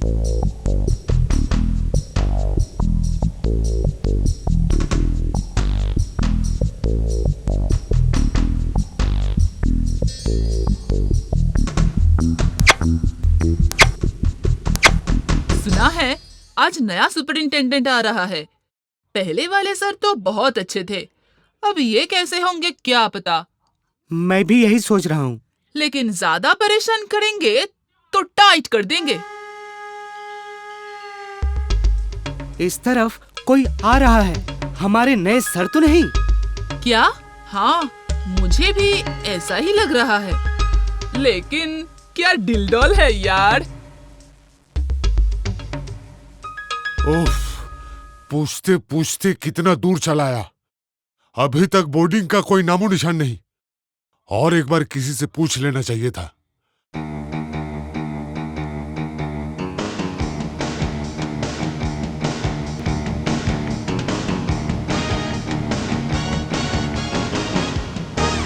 सुना है आज नया सुपरिंटेंडेंट आ रहा है। पहले वाले सर तो बहुत अच्छे थे, अब ये कैसे होंगे क्या पता। मैं भी यही सोच रहा हूँ। लेकिन ज्यादा परेशान करेंगे तो टाइट कर देंगे। इस तरफ कोई आ रहा है। हमारे नए सर तो नहीं? क्या? हाँ, मुझे भी ऐसा ही लग रहा है। लेकिन क्या डिलडॉल है यार। ओफ, पूछते पूछते कितना दूर चलाया। अभी तक बोर्डिंग का कोई नामो निशान नहीं। और एक बार किसी से पूछ लेना चाहिए था।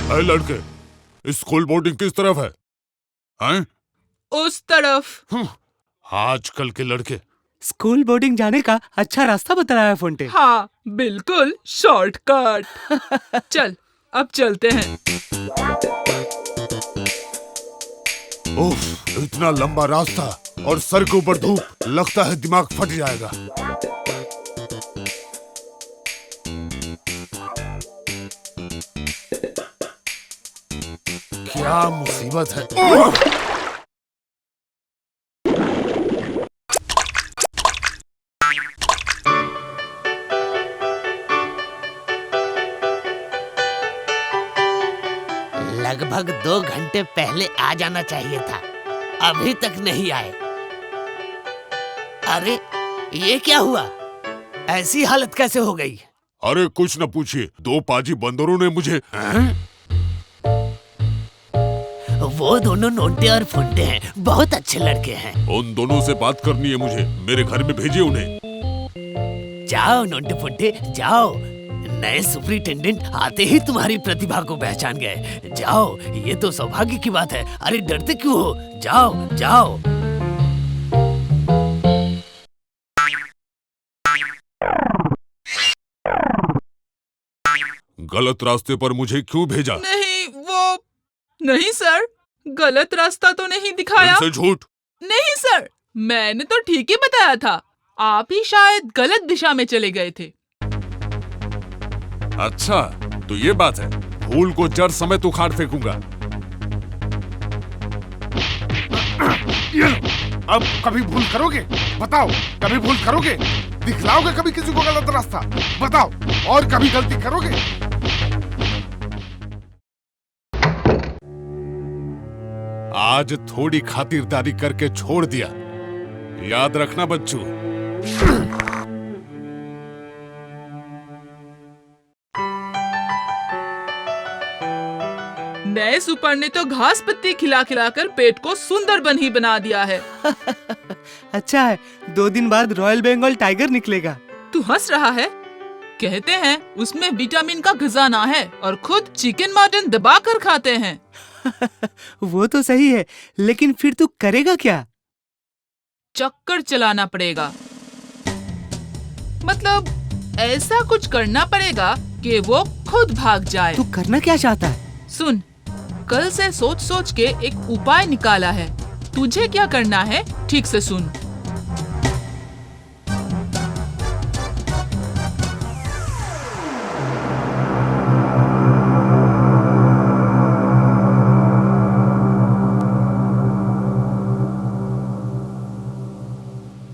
अरे लड़के, स्कूल बोर्डिंग किस तरफ है? हैं? उस तरफ। आजकल के लड़के। स्कूल बोर्डिंग जाने का अच्छा रास्ता बताया है फोंटे। हाँ, बिल्कुल शॉर्टकट। चल, अब चलते हैं। उफ, इतना लंबा रास्ता और सर के ऊपर धूप, लगता है दिमाग फट जाएगा। क्या मुसीबत है। लगभग 2 घंटे पहले आ जाना चाहिए था, अभी तक नहीं आए। अरे ये क्या हुआ? ऐसी हालत कैसे हो गई? अरे कुछ न पूछिए, 2 पाजी बंदरों ने मुझे। वो दोनों नोंटे और फुंटे हैं, बहुत अच्छे लड़के हैं। उन दोनों से बात करनी है मुझे, मेरे घर में भेजिए उन्हें। जाओ नोंटे फुंटे जाओ, नए सुपरिटेंडेंट आते ही तुम्हारी प्रतिभा को पहचान गए। जाओ, ये तो सौभाग्य की बात है। अरे डरते क्यों हो? जाओ जाओ। गलत रास्ते पर मुझे क्यों भेजा? नहीं सर, गलत रास्ता तो नहीं दिखाया। फिर से झूठ। नहीं सर, मैंने तो ठीक ही बताया था। आप ही शायद गलत दिशा में चले गए थे। अच्छा, तो ये बात है। भूल को जड़ समेत उखाड़ फेंकूंगा। अब कभी भूल करोगे? बताओ, कभी भूल करोगे? दिखलाओगे कभी किसी को गलत रास्ता? बताओ, और कभी गलती करोगे? आज थोड़ी खातिरदारी करके छोड़ दिया, याद रखना बच्चों। नए सुपर ने तो घास पत्ती खिला खिलाकर पेट को सुंदर बन ही बना दिया है। अच्छा है, 2 दिन बाद रॉयल बंगाल टाइगर निकलेगा। तू हंस रहा है? कहते हैं उसमें विटामिन का खजाना है और खुद चिकन मटन दबा कर खाते हैं। वो तो सही है, लेकिन फिर तू करेगा क्या? चक्कर चलाना पड़ेगा। मतलब ऐसा कुछ करना पड़ेगा कि वो खुद भाग जाए। तू करना क्या चाहता है? सुन, कल से सोच सोच के एक उपाय निकाला है। तुझे क्या करना है, ठीक से सुन।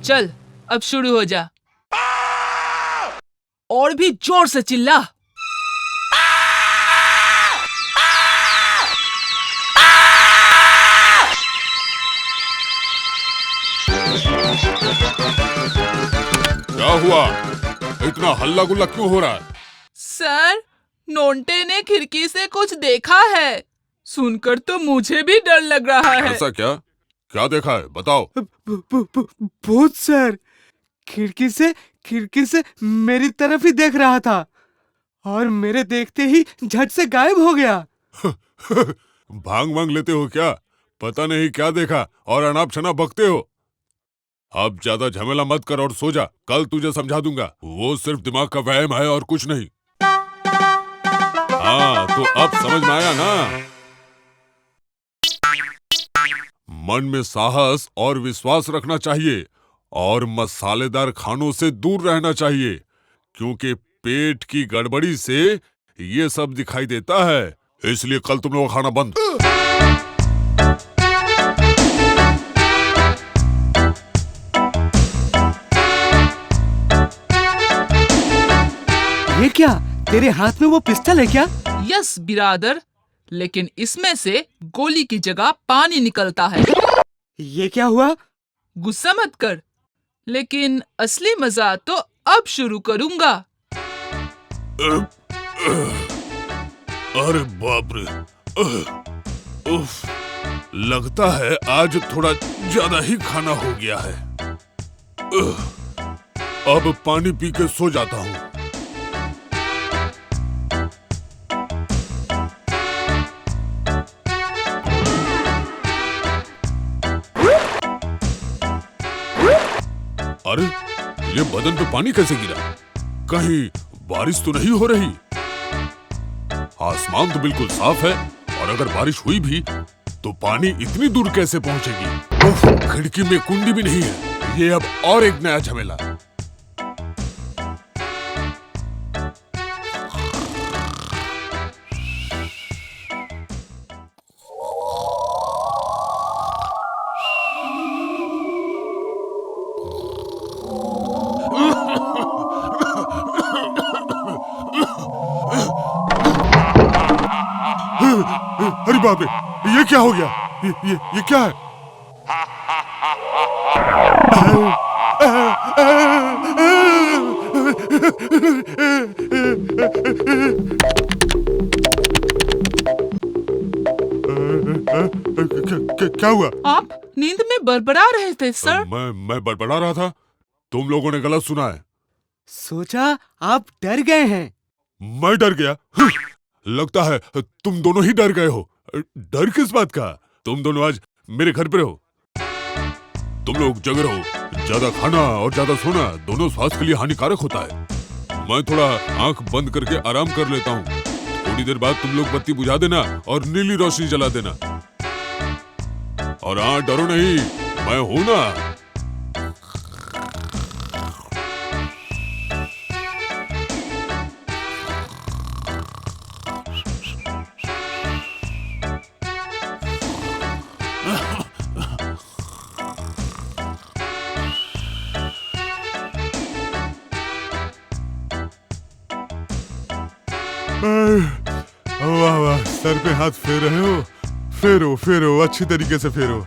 चल, अब शुरू हो जा। और भी जोर से चिल्ला। क्या हुआ? इतना हल्ला गुल्ला क्यों हो रहा है? सर, नोंटे ने खिड़की से कुछ देखा है। सुनकर तो मुझे भी डर लग रहा है। ऐसा क्या? क्या देखा है, बताओ। भूत सर, खिड़की से मेरी तरफ ही देख रहा था और मेरे देखते ही झट से गायब हो गया। भांग वांग लेते हो क्या? पता नहीं क्या देखा और अनाप शनाप बकते हो। अब ज्यादा झमेला मत कर और सो जा। कल तुझे समझा दूंगा। वो सिर्फ दिमाग का वहम है और कुछ नहीं। हाँ, तो अब समझ में आया ना? मन में साहस और विश्वास रखना चाहिए और मसालेदार खानों से दूर रहना चाहिए, क्योंकि पेट की गड़बड़ी से ये सब दिखाई देता है। इसलिए कल तुम लोग खाना बंद। ये क्या, तेरे हाथ में वो पिस्टल है क्या? यस बिरादर, लेकिन इसमें से गोली की जगह पानी निकलता है। ये क्या हुआ? गुस्सा मत कर, लेकिन असली मजा तो अब शुरू करूंगा। अरे बाप रे, उफ, लगता है आज थोड़ा ज्यादा ही खाना हो गया है। अब पानी पी के सो जाता हूँ। अरे, ये बदन पे पानी कैसे गिरा? कहीं बारिश तो नहीं हो रही? आसमान तो बिल्कुल साफ है, और अगर बारिश हुई भी तो पानी इतनी दूर कैसे पहुंचेगी? उफ, खिड़की में कुंडी भी नहीं है। ये अब और एक नया झमेला। अरे बाप रे, ये क्या हो गया? ये क्या है? क्या हुआ? आप नींद में बड़बड़ा रहे थे सर। मैं बड़बड़ा रहा था। तुम लोगों ने गलत सुना है। सोचा आप डर गए हैं। मैं डर गया? लगता है तुम दोनों ही डर गए हो। डर किस बात का? तुम दोनों आज मेरे घर पे रहो। तुम लोग जगह रहो। ज्यादा खाना और ज्यादा सोना दोनों स्वास्थ्य के लिए हानिकारक होता है। मैं थोड़ा आंख बंद करके आराम कर लेता हूँ। थोड़ी देर बाद तुम लोग बत्ती बुझा देना और नीली रोशनी जला देना। और हाँ, डरो नहीं, मैं हूं ना। वाह वाह, सर पे हाथ फेर रहे हो। फेरो फेरो, अच्छी तरीके से फेरो।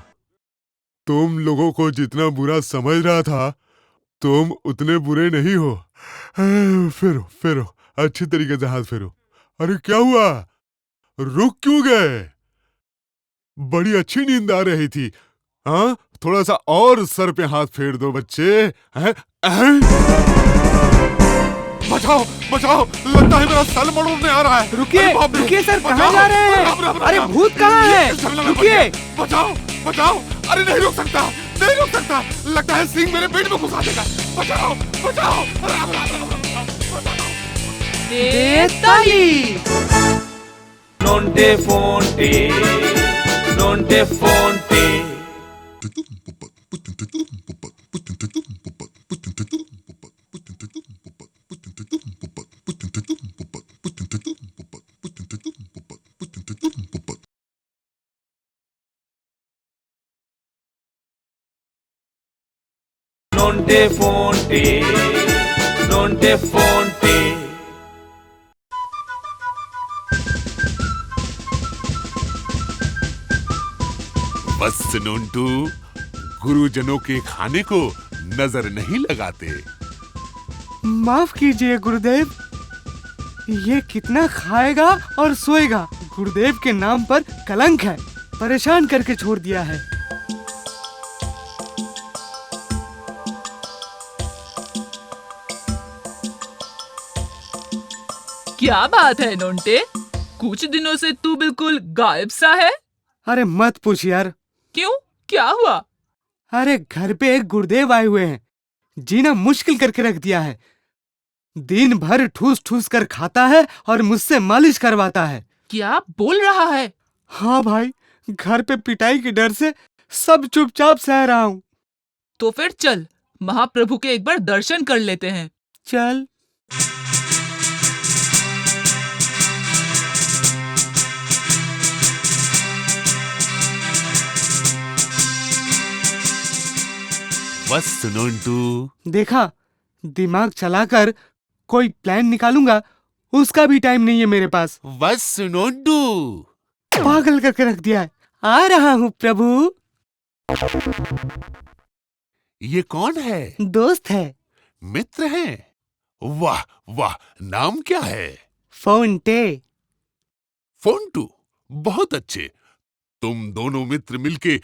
तुम लोगों को जितना बुरा समझ रहा था, तुम उतने बुरे नहीं हो। फेरो फेरो, अच्छी तरीके से हाथ फेरो। अरे क्या हुआ? रुक क्यों गए? बड़ी अच्छी नींद आ रही थी। हाँ, थोड़ा सा और सर पे हाथ फेर दो बच्चे। हैं? बचाओ बचाओ, लगता है मेरा सर मरोड़ने आ रहा है। रुकिए, अरे बाप रे, रुकिए सर, बचाओ, कहाँ जा रहे हैं? बाप रे, बाप रे, अरे बाप रे। भूत कहाँ है? ये झमेला में रुकिए। पड़ गया। बचाओ बचाओ, अरे नहीं रुक सकता, नहीं रुक सकता। लगता है सिंह मेरे पेट में घुसा देगा। बचाओ बचाओ, राम राम राम राम, बचाओ। दे ताली। Nonte fonte, nonte fonte. Nonte fonte, nonte fonte. बस नोंटू, गुरुजनों के खाने को नजर नहीं लगाते। माफ कीजिए गुरुदेव, ये कितना खाएगा और सोएगा? गुरुदेव के नाम पर कलंक है, परेशान करके छोड़ दिया है। क्या बात है नोंटे, कुछ दिनों से तू बिल्कुल गायब सा है। अरे मत पूछ यार। क्यों, क्या हुआ? अरे घर पे एक गुरुदेव आए हुए हैं, जीना मुश्किल करके रख दिया है। दिन भर ठूस ठूस कर खाता है और मुझसे मालिश करवाता है। क्या बोल रहा है? हाँ भाई, घर पे पिटाई के डर से सब चुपचाप सह रहा हूँ। तो फिर चल महाप्रभु के एक बार दर्शन कर लेते हैं। चल। बस नोंटू, देखा, दिमाग चलाकर कोई प्लान निकालूंगा उसका भी टाइम नहीं है मेरे पास। बस नोंटू। पागल करके रख दिया है। आ रहा हूँ प्रभु। ये कौन है? दोस्त है। मित्र है? वाह वाह, नाम क्या है? फोंटे। फोंटू, बहुत अच्छे। तुम दोनों मित्र मिलके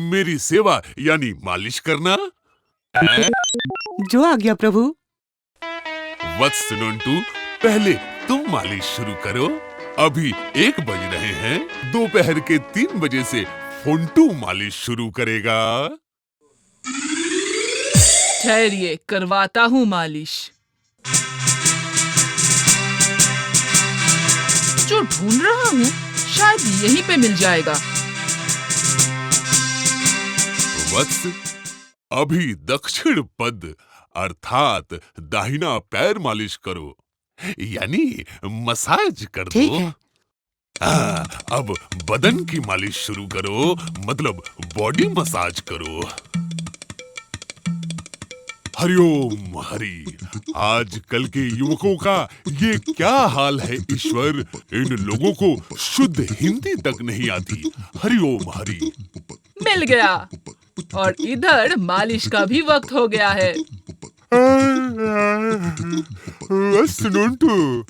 मेरी सेवा यानी मालिश करना। जो आ गया प्रभु। वत्स नोंटू, पहले तुम मालिश शुरू करो। अभी 1 बज रहे हैं, दोपहर के 3 बजे से फोंटू मालिश शुरू करेगा। ठहरिए, करवाता हूँ मालिश। जो ढूंढ रहा हूँ शायद यहीं पे मिल जाएगा। वत्स, अभी दक्षिण पद अर्थात दाहिना पैर मालिश करो, यानी मसाज कर ठीक दो। है। अब बदन की मालिश शुरू करो, मतलब बॉडी मसाज करो। हरिओम हरि। आजकल के युवकों का ये क्या हाल है ईश्वर, इन लोगों को शुद्ध हिंदी तक नहीं आती। हरिओम हरि। मिल गया। और इधर मालिश का भी वक्त हो गया है। बस नोंटू,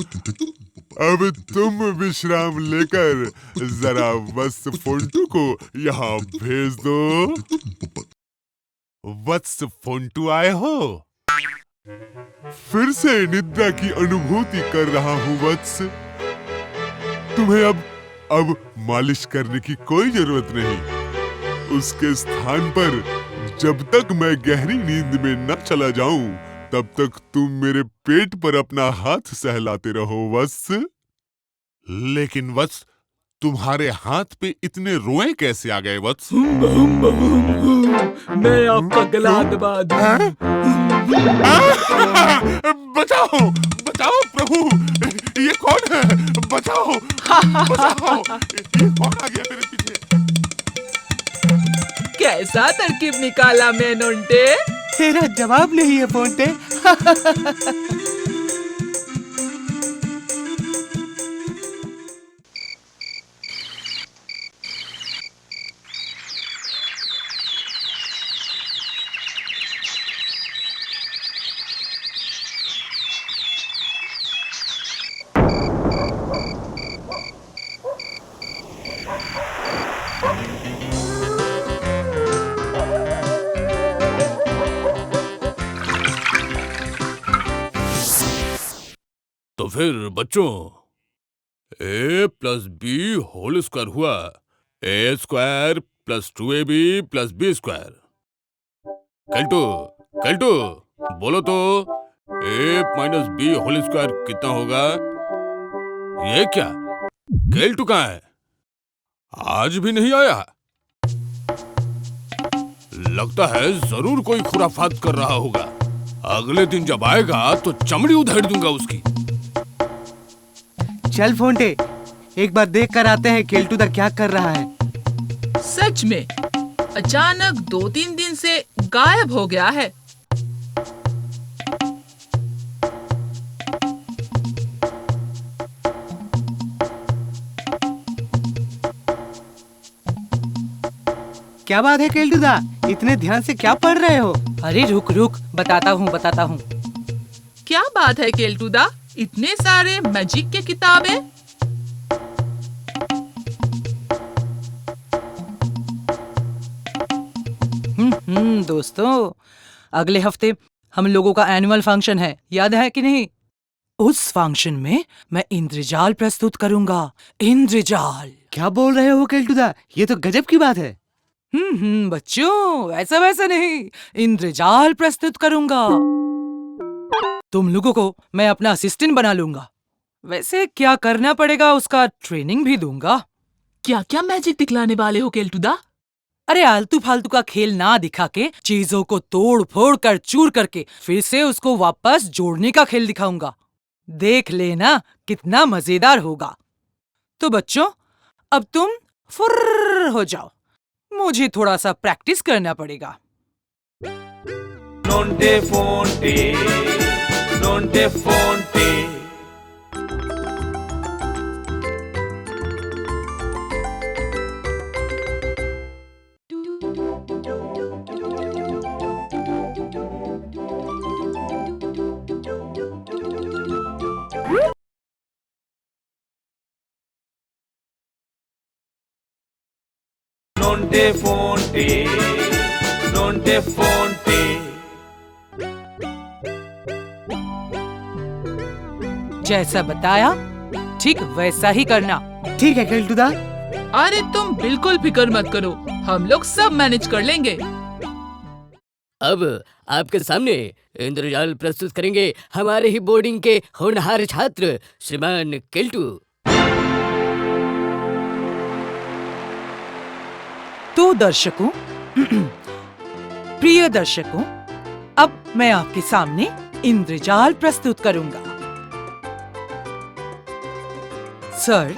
अब तुम विश्राम लेकर जरा बस फोंटू को यहाँ भेज दो। वत्स फोंटू आए हो? फिर से निद्रा की अनुभूति कर रहा हूँ वत्स। तुम्हें अब मालिश करने की कोई जरूरत नहीं। उसके स्थान पर जब तक मैं गहरी नींद में न चला जाऊं, तब तक तुम मेरे पेट पर अपना हाथ सहलाते रहो वत्स। लेकिन वत्स, तुम्हारे हाथ पे इतने रोए कैसे आ गए वत्स? मैं आपका गला दबा दूं। बचाओ बचाओ प्रभु, ये कौन है? बचाओ बचाओ, ये कौन आ गया मेरे पीछे? कैसा तरकीब निकाला मैं नोंटे? तेरा जवाब नहीं है फोंटे। तो फिर बच्चों, a+b² हुआ a² + 2ab + b²। कल्टू कल्टू, बोलो तो a - b² कितना होगा? ये क्या, केल्टू कहाँ है? आज भी नहीं आया। लगता है जरूर कोई खुराफात कर रहा होगा। अगले दिन जब आएगा तो चमड़ी उधेड़ दूंगा उसकी। चल फोंटे, एक बार देख कर आते हैं केल्टूदा क्या कर रहा है। सच में अचानक 2-3 दिन से गायब हो गया है। क्या बात है केल्टूदा, इतने ध्यान से क्या पढ़ रहे हो? अरे रुक रुक, बताता हूँ। क्या बात है केल्टूदा, इतने सारे मैजिक के किताबें? दोस्तों, अगले हफ्ते हम लोगों का एनुअल फंक्शन है, याद है कि नहीं? उस फंक्शन में मैं इंद्रजाल प्रस्तुत करूंगा। इंद्रजाल। क्या बोल रहे हो केल्टूदा, ये तो गजब की बात है। बच्चों, वैसा वैसा नहीं, इंद्रजाल प्रस्तुत करूंगा। तुम लोगों को मैं अपना असिस्टेंट बना लूंगा। वैसे क्या करना पड़ेगा उसका ट्रेनिंग भी दूंगा। क्या क्या मैजिक दिखलाने वाले हो केल्टुदा? अरे आलतू फालतू का खेल ना दिखा के चीजों को तोड़ फोड़ कर चूर करके फिर से उसको वापस जोड़ने का खेल दिखाऊंगा। देख लेना कितना मजेदार होगा। तो बच्चों, अब तुम फुर्र हो जाओ, मुझे थोड़ा सा प्रैक्टिस करना पड़ेगा। नोंटे फोंटे, नोंटे फोंटे। नोंटे फोंटे, नोंटे फोंटे। जैसा बताया ठीक वैसा ही करना। ठीक है केल्टुदा। अरे तुम बिल्कुल फिक्र मत करो, हम लोग सब मैनेज कर लेंगे। अब आपके सामने इंद्रजाल प्रस्तुत करेंगे हमारे ही बोर्डिंग के होनहार छात्र श्रीमान केल्टू। तो दर्शकों, प्रिय दर्शकों, अब मैं आपके सामने इंद्रजाल प्रस्तुत करूंगा। सर,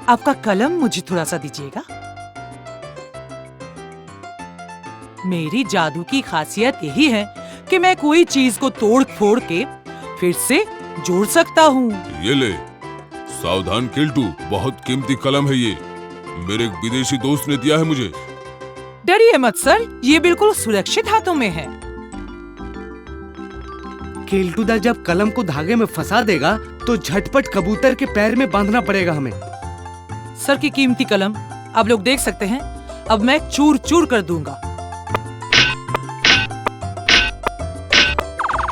आपका कलम मुझे थोड़ा सा दीजिएगा। मेरी जादू की खासियत यही है कि मैं कोई चीज को तोड़ फोड़ के फिर से जोड़ सकता हूँ। ये ले, सावधान केल्टू, बहुत कीमती कलम है ये। मेरे एक विदेशी दोस्त ने दिया है मुझे। डरिए मत सर, ये बिल्कुल सुरक्षित हाथों में है। केल्टुदा जब कलम को धागे में फंसा देगा तो झटपट कबूतर के पैर में बांधना पड़ेगा हमें। सर की कीमती कलम आप लोग देख सकते हैं। अब मैं चूर चूर कर दूंगा।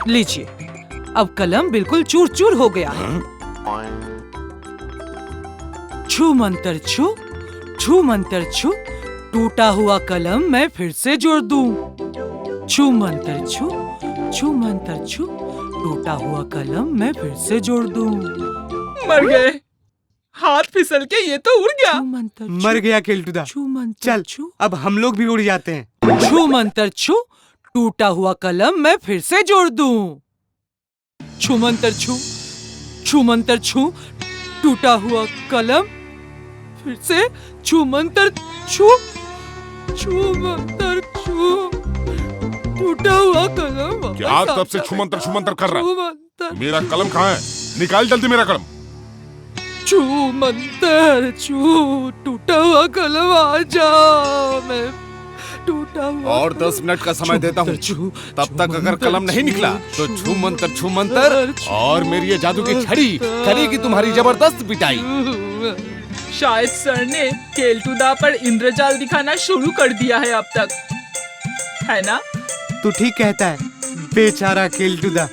लीजिए, अब कलम बिल्कुल चूर चूर हो गया है। छू मंतर छू, छू मंतर छू, टूटा हुआ कलम मैं फिर से जोड़ दूं। छू मंतर छू, छू मंतर छू, टूटा हुआ कलम मैं फिर से जोड़ दूं। मर गए, हाथ फिसल के ये तो उड़ गया। छू मंतर छू, मर गया केल्टुदा। छू मंतर चल, छू, अब हम लोग भी उड़ जाते हैं। छू मंतर छू, टूटा हुआ कलम मैं फिर से जोड़ दूं। छू मंतर छू, छू मंतर छू, टूटा हुआ कलम फिर से छू मंतर छू, छू मंतर छू, टूटा हुआ कलम। क्या तब से छुमंतर कर रहा? छू मंतर, मेरा कलम कहाँ है? निकाल जल्दी मेरा कलम। छू मंतर छू, टूटा हुआ कलम आजा। मैं टूटा हुआ और 10 मिनट का समय देता हूँ। तब तक अगर कलम नहीं निकला तो छू मंतर और मेरी ये जादू की छड़ी करेगी तुम्हारी जबरदस्त पिटाई। शायद सर ने केल्टुदा पर इंद्रजाल दिखाना शुरू कर दिया है अब तक, है ना? तू ठीक कहता है, बेचारा केल्टुदा।